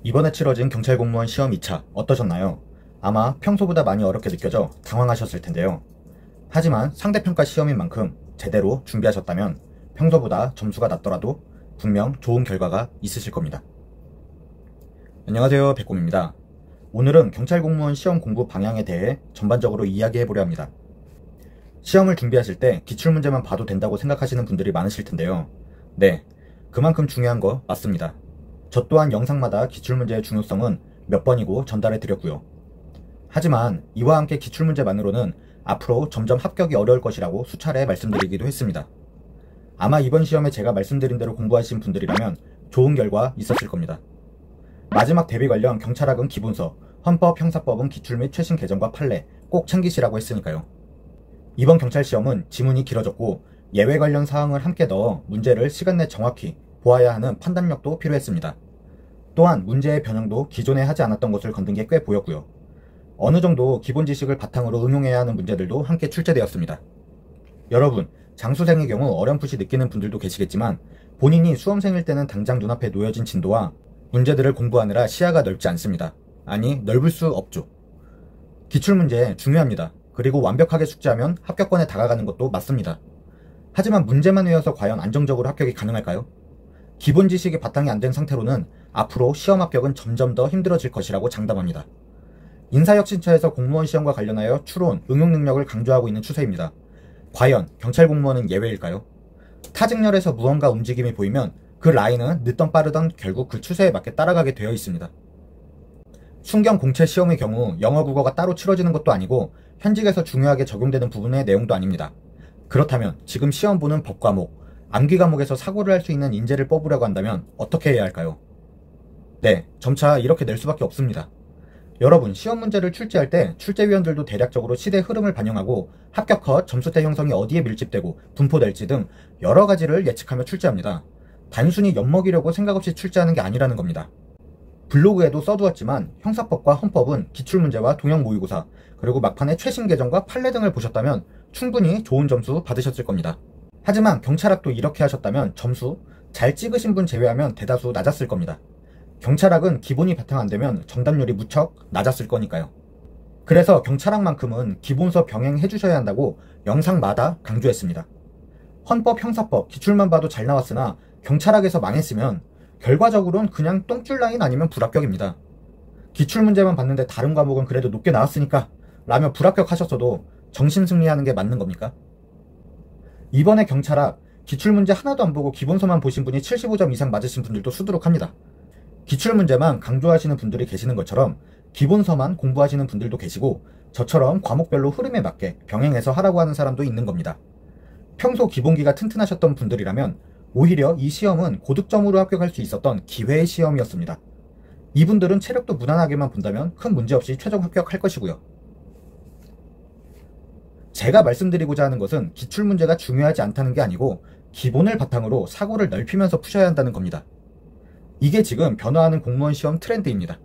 이번에 치러진 경찰 공무원 시험 2차 어떠셨나요? 아마 평소보다 많이 어렵게 느껴져 당황하셨을 텐데요. 하지만 상대평가 시험인 만큼 제대로 준비하셨다면 평소보다 점수가 낮더라도 분명 좋은 결과가 있으실 겁니다. 안녕하세요, 백곰입니다. 오늘은 경찰 공무원 시험 공부 방향에 대해 전반적으로 이야기해보려 합니다. 시험을 준비하실 때 기출문제만 봐도 된다고 생각하시는 분들이 많으실 텐데요. 네, 그만큼 중요한 거 맞습니다. 저 또한 영상마다 기출문제의 중요성은 몇 번이고 전달해 드렸고요. 하지만 이와 함께 기출문제만으로는 앞으로 점점 합격이 어려울 것이라고 수차례 말씀드리기도 했습니다. 아마 이번 시험에 제가 말씀드린 대로 공부하신 분들이라면 좋은 결과 있었을 겁니다. 마지막 대비 관련 경찰학은 기본서, 헌법, 형사법은 기출 및 최신 개정과 판례 꼭 챙기시라고 했으니까요. 이번 경찰 시험은 지문이 길어졌고 예외 관련 사항을 함께 넣어 문제를 시간 내 정확히 보아야 하는 판단력도 필요했습니다. 또한 문제의 변형도 기존에 하지 않았던 것을 건든 게 꽤 보였고요. 어느 정도 기본 지식을 바탕으로 응용해야 하는 문제들도 함께 출제되었습니다. 여러분, 장수생의 경우 어렴풋이 느끼는 분들도 계시겠지만 본인이 수험생일 때는 당장 눈앞에 놓여진 진도와 문제들을 공부하느라 시야가 넓지 않습니다. 아니, 넓을 수 없죠. 기출문제 중요합니다. 그리고 완벽하게 숙지하면 합격권에 다가가는 것도 맞습니다. 하지만 문제만 외워서 과연 안정적으로 합격이 가능할까요? 기본 지식이 바탕이 안 된 상태로는 앞으로 시험 합격은 점점 더 힘들어질 것이라고 장담합니다. 인사혁신처에서 공무원 시험과 관련하여 추론, 응용 능력을 강조하고 있는 추세입니다. 과연 경찰 공무원은 예외일까요? 타직렬에서 무언가 움직임이 보이면 그 라인은 늦던 빠르던 결국 그 추세에 맞게 따라가게 되어 있습니다. 순경 공채 시험의 경우 영어 국어가 따로 치러지는 것도 아니고 현직에서 중요하게 적용되는 부분의 내용도 아닙니다. 그렇다면 지금 시험 보는 법 과목, 암기 과목에서 사고를 할 수 있는 인재를 뽑으려고 한다면 어떻게 해야 할까요? 네, 점차 이렇게 낼 수밖에 없습니다. 여러분, 시험 문제를 출제할 때 출제위원들도 대략적으로 시대 흐름을 반영하고 합격 컷, 점수대 형성이 어디에 밀집되고 분포될지 등 여러 가지를 예측하며 출제합니다. 단순히 엿먹이려고 생각 없이 출제하는 게 아니라는 겁니다. 블로그에도 써두었지만 형사법과 헌법은 기출문제와 동형 모의고사, 그리고 막판에 최신 개정과 판례 등을 보셨다면 충분히 좋은 점수 받으셨을 겁니다. 하지만 경찰학도 이렇게 하셨다면 점수 잘 찍으신 분 제외하면 대다수 낮았을 겁니다. 경찰학은 기본이 바탕 안 되면 정답률이 무척 낮았을 거니까요. 그래서 경찰학만큼은 기본서 병행해 주셔야 한다고 영상마다 강조했습니다. 헌법, 형사법, 기출만 봐도 잘 나왔으나 경찰학에서 망했으면 결과적으로는 그냥 똥줄 라인 아니면 불합격입니다. 기출문제만 봤는데 다른 과목은 그래도 높게 나왔으니까 라며 불합격하셨어도 정신승리하는 게 맞는 겁니까? 이번에 경찰학 기출문제 하나도 안 보고 기본서만 보신 분이 75점 이상 맞으신 분들도 수두룩합니다. 기출문제만 강조하시는 분들이 계시는 것처럼 기본서만 공부하시는 분들도 계시고 저처럼 과목별로 흐름에 맞게 병행해서 하라고 하는 사람도 있는 겁니다. 평소 기본기가 튼튼하셨던 분들이라면 오히려 이 시험은 고득점으로 합격할 수 있었던 기회의 시험이었습니다. 이분들은 체력도 무난하게만 본다면 큰 문제 없이 최종 합격할 것이고요. 제가 말씀드리고자 하는 것은 기출문제가 중요하지 않다는 게 아니고 기본을 바탕으로 사고를 넓히면서 푸셔야 한다는 겁니다. 이게 지금 변화하는 공무원 시험 트렌드입니다.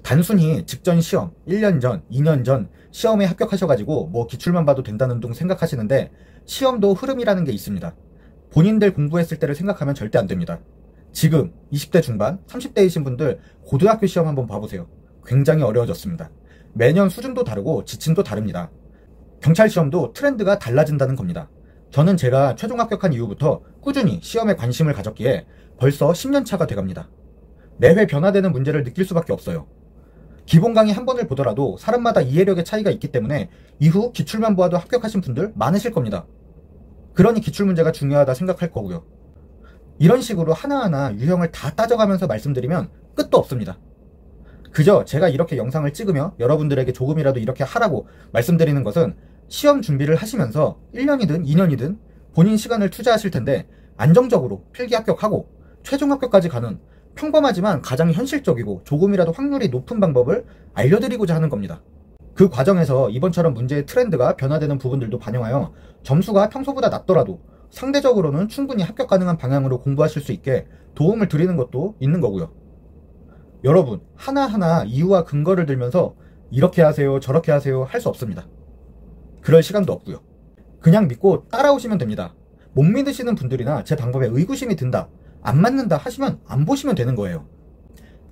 단순히 직전 시험, 1년 전, 2년 전 시험에 합격하셔가지고 뭐 기출만 봐도 된다는 둥 생각하시는데 시험도 흐름이라는 게 있습니다. 본인들 공부했을 때를 생각하면 절대 안 됩니다. 지금 20대 중반, 30대이신 분들 고등학교 시험 한번 봐보세요. 굉장히 어려워졌습니다. 매년 수준도 다르고 지침도 다릅니다. 경찰 시험도 트렌드가 달라진다는 겁니다. 저는 제가 최종 합격한 이후부터 꾸준히 시험에 관심을 가졌기에 벌써 10년 차가 돼갑니다. 매회 변화되는 문제를 느낄 수밖에 없어요. 기본 강의 한 번을 보더라도 사람마다 이해력의 차이가 있기 때문에 이후 기출만 보아도 합격하신 분들 많으실 겁니다. 그러니 기출문제가 중요하다 생각할 거고요. 이런 식으로 하나하나 유형을 다 따져가면서 말씀드리면 끝도 없습니다. 그저 제가 이렇게 영상을 찍으며 여러분들에게 조금이라도 이렇게 하라고 말씀드리는 것은 시험 준비를 하시면서 1년이든 2년이든 본인 시간을 투자하실 텐데 안정적으로 필기 합격하고 최종 합격까지 가는 평범하지만 가장 현실적이고 조금이라도 확률이 높은 방법을 알려드리고자 하는 겁니다. 그 과정에서 이번처럼 문제의 트렌드가 변화되는 부분들도 반영하여 점수가 평소보다 낮더라도 상대적으로는 충분히 합격 가능한 방향으로 공부하실 수 있게 도움을 드리는 것도 있는 거고요. 여러분, 하나하나 이유와 근거를 들면서 이렇게 하세요, 저렇게 하세요 할 수 없습니다. 그럴 시간도 없고요. 그냥 믿고 따라오시면 됩니다. 못 믿으시는 분들이나 제 방법에 의구심이 든다, 안 맞는다 하시면 안 보시면 되는 거예요.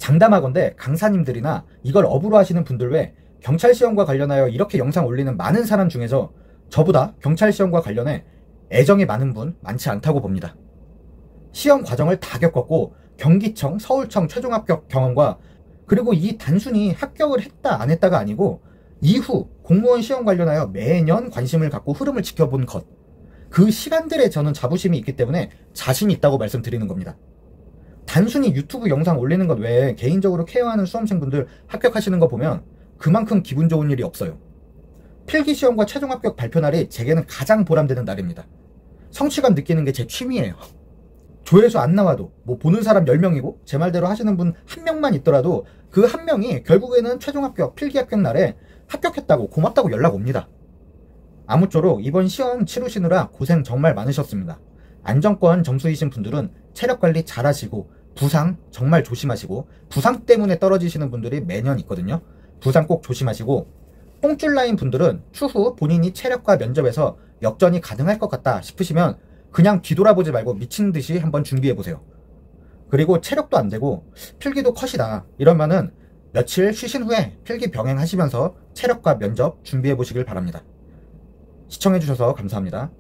장담하건대 강사님들이나 이걸 업으로 하시는 분들 외 경찰 시험과 관련하여 이렇게 영상 올리는 많은 사람 중에서 저보다 경찰 시험과 관련해 애정이 많은 분 많지 않다고 봅니다. 시험 과정을 다 겪었고 경기청, 서울청 최종 합격 경험과 그리고 이 단순히 합격을 했다 안 했다가 아니고 이후 공무원 시험 관련하여 매년 관심을 갖고 흐름을 지켜본 것, 그 시간들에 저는 자부심이 있기 때문에 자신이 있다고 말씀드리는 겁니다. 단순히 유튜브 영상 올리는 것 외에 개인적으로 케어하는 수험생분들 합격하시는 거 보면 그만큼 기분 좋은 일이 없어요. 필기시험과 최종 합격 발표 날이 제게는 가장 보람되는 날입니다. 성취감 느끼는 게 제 취미예요. 조회수 안 나와도 뭐 보는 사람 10명이고 제 말대로 하시는 분 1명만 있더라도 그 1명이 결국에는 최종 합격, 필기 합격 날에 합격했다고 고맙다고 연락 옵니다. 아무쪼록 이번 시험 치르시느라 고생 정말 많으셨습니다. 안정권 점수이신 분들은 체력 관리 잘 하시고 부상 정말 조심하시고, 부상 때문에 떨어지시는 분들이 매년 있거든요. 부상 꼭 조심하시고, 뽕줄 라인 분들은 추후 본인이 체력과 면접에서 역전이 가능할 것 같다 싶으시면 그냥 뒤돌아보지 말고 미친 듯이 한번 준비해보세요. 그리고 체력도 안 되고 필기도 컷이다 이러면은 며칠 쉬신 후에 필기 병행하시면서 체력과 면접 준비해보시길 바랍니다. 시청해주셔서 감사합니다.